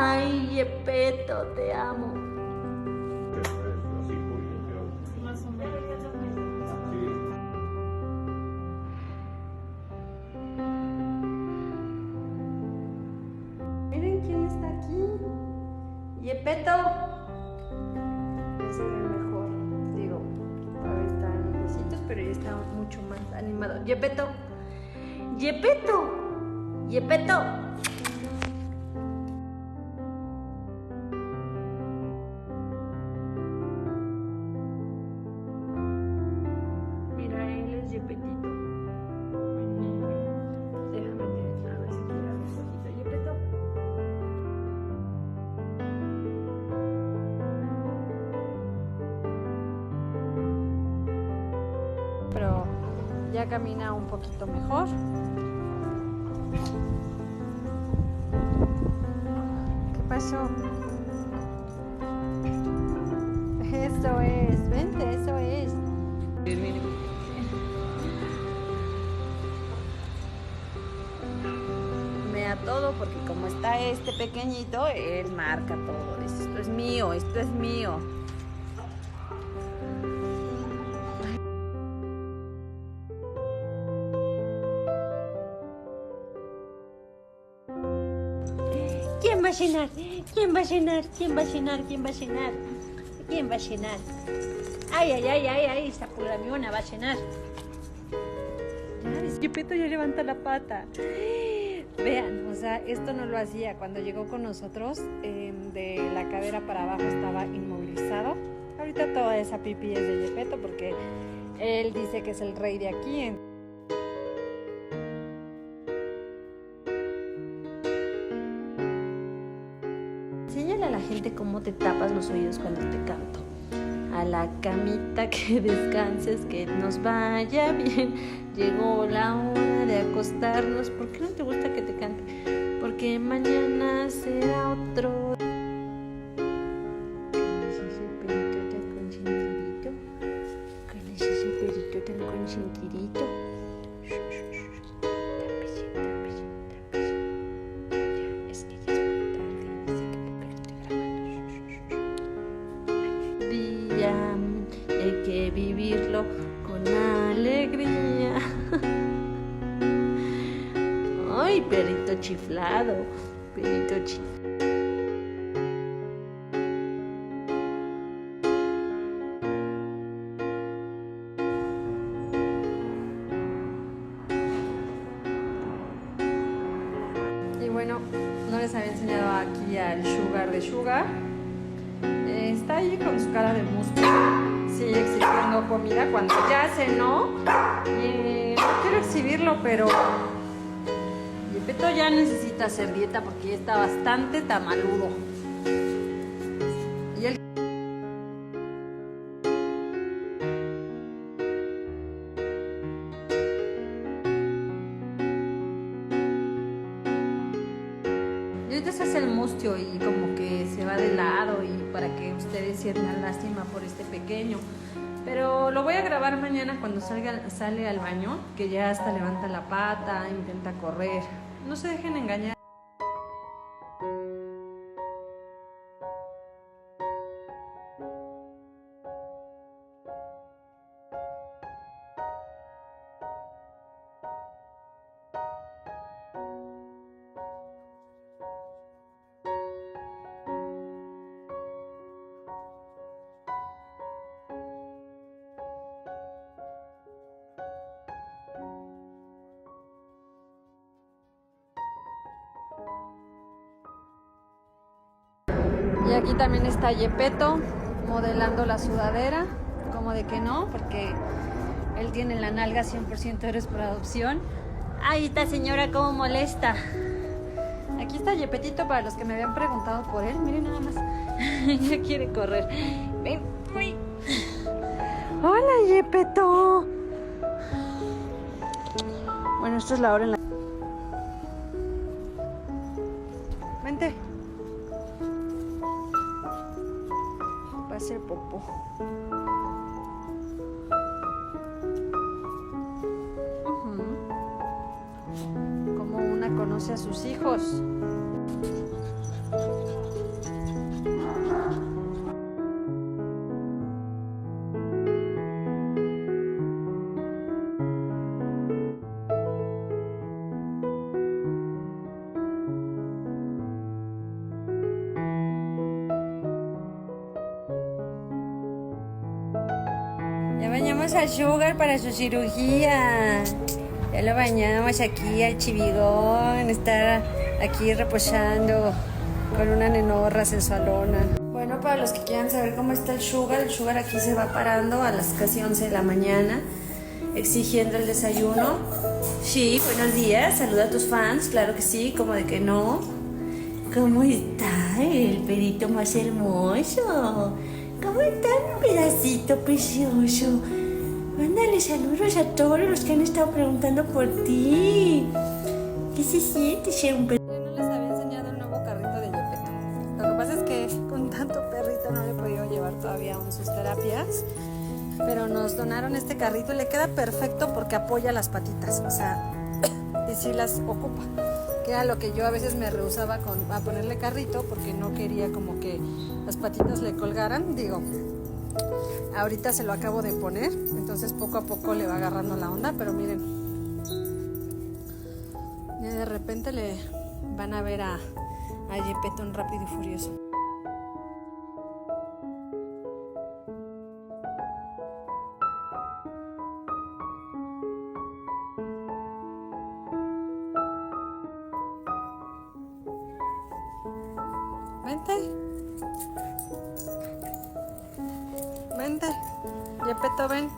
Ay, Yepeto, te amo. Más o menos. Miren quién está aquí. Yepeto. Se ve mejor. Digo, ahora está en besitos, pero ya está mucho más animado. Yepeto. Yepeto. Yepeto. Mira, él es Yepetito. Déjame a ver si quiere abrir su ojito. Yepeto. Pero ya camina un poquito mejor. ¿Qué pasó? Eso es, vente, eso es. Mea todo porque como está este pequeñito, él marca todo. Dice, esto es mío, esto es mío. ¿Quién va a llenar? ¿Quién va a llenar? ¿Quién va a llenar? ¿Quién va a llenar? ¿Quién va a llenar? Ay, ay, ay, ay, ay, esa pulgamiona va a llenar. Ya, Yepeto ya levanta la pata. Vean, o sea, esto no lo hacía. Cuando llegó con nosotros, de la cadera para abajo estaba inmovilizado. Ahorita toda esa pipí es de Yepeto porque él dice que es el rey de aquí. Enséñale a la gente cómo te tapas los oídos cuando te canto. A la camita que descanses, que nos vaya bien. Llegó la hora de acostarnos. ¿Por qué no te gusta que te cante? Porque mañana será otro. ¿Quién es ese perito tan consentidito? ¿Quién es ese perito tan consentidito? Hay que vivirlo con alegría. Ay, perrito chiflado, perrito chiflado. Y bueno, no les había enseñado aquí al Sugar de Sugar. Está ahí con su cara de músculo. Sigue exigiendo comida cuando ya cenó. No quiero exhibirlo, pero Yepeto ya necesita hacer dieta porque ya está bastante tamaludo. Y él ahorita se hace el mustio y como que se va de lado y para que ustedes sientan lástima por este pequeño. Pero lo voy a grabar mañana cuando sale al baño, que ya hasta levanta la pata, intenta correr. No se dejen engañar. Y aquí también está Yepeto modelando la sudadera, como de que no, porque él tiene la nalga 100% eres por adopción. Ay, esta señora cómo molesta. Aquí está Yepetito para los que me habían preguntado por él. Miren nada más. Ya quiere correr. Ven, uy. Hola, Yepeto. Bueno, esta es la hora en la... Vente. Va a hacer popó. Como una conoce a sus hijos. bañamos a Sugar para su cirugía. Ya lo bañamos aquí al chivigón. Está aquí reposando con una nenorra sensualona. Bueno, para los que quieran saber cómo está el Sugar aquí se va parando a las casi 11 de la mañana, exigiendo el desayuno. Sí, buenos días, saluda a tus fans, claro que sí, como de que no. ¿Cómo está el perito más hermoso? ¿Cómo está mi pedacito precioso? Mándale saludos a todos los que han estado preguntando por ti. ¿Qué se siente ser un perrito? No les había enseñado el nuevo carrito de Gepetto. Lo que pasa es que con tanto perrito no le he podido llevar todavía aún sus terapias. Pero nos donaron este carrito y le queda perfecto porque apoya las patitas. O sea, y sí las ocupa. Que era lo que yo a veces me rehusaba a ponerle carrito porque no quería como que las patitas le colgaran. Digo, ahorita se lo acabo de poner, entonces poco a poco le va agarrando la onda, pero miren, ya de repente le van a ver a Gepetto en Rápido y Furioso. Vente. Vente. Gepetto, ven.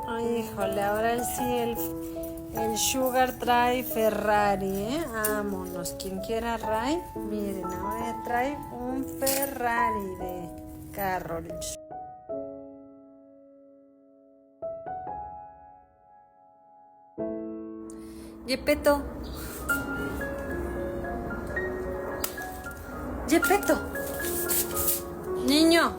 Ay, híjole, ahora sí el Sugar trae Ferrari, ¿eh? Vámonos. Quien quiera Ray, miren, ahora trae un Ferrari de carro. Gepetto. Gepetto. Niño.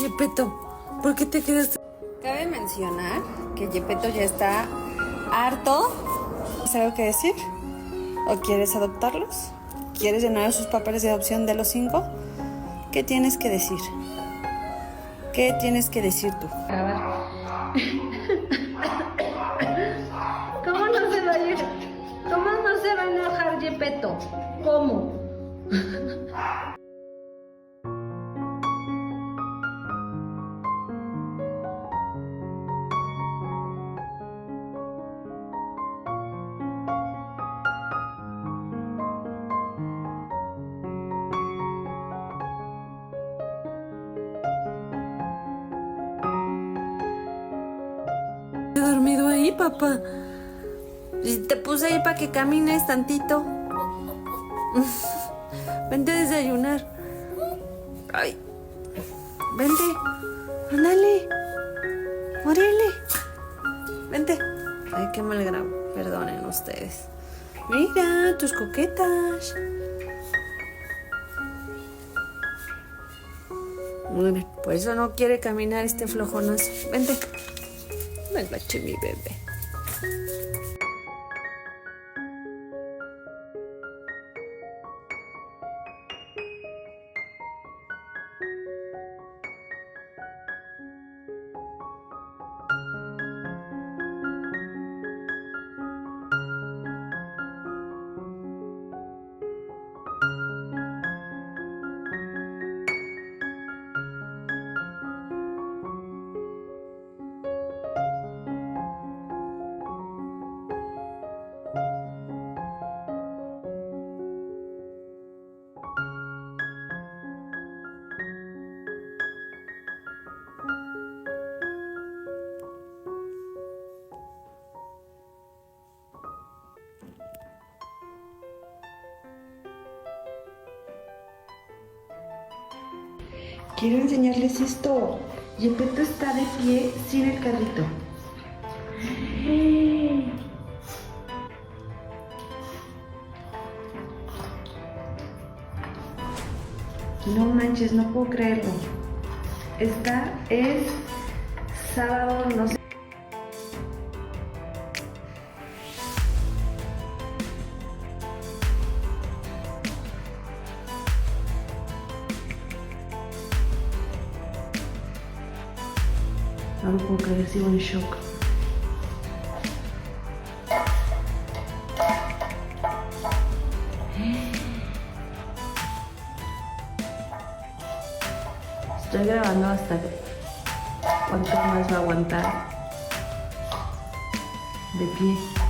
Gepetto, ¿por qué te quedas? Cabe mencionar que Gepetto ya está harto. ¿Tienes algo que decir? ¿O quieres adoptarlos? ¿Quieres llenar sus papeles de adopción de los 5? ¿Qué tienes que decir? ¿Qué tienes que decir tú? ¿Cómo no se va a ir? ¿Cómo no se va a enojar Gepetto? ¿Cómo? ¿Te has dormido ahí, papá? Y te puse ahí para que camines tantito. Vente a desayunar. Ay. Vente. Ándale. Órale. Vente. Ay, qué mal grabo. Perdonen ustedes. Mira, tus coquetas. Muy bien. Por eso no quiere caminar este flojonazo. Vente. Venga, mi bebé. Quiero enseñarles esto. Gepetto está de pie sin el carrito. No manches, no puedo creerlo. Esta es sábado, no sé. No lo puedo creer, sigo en shock. Estoy grabando hasta cuánto más va a aguantar de pie.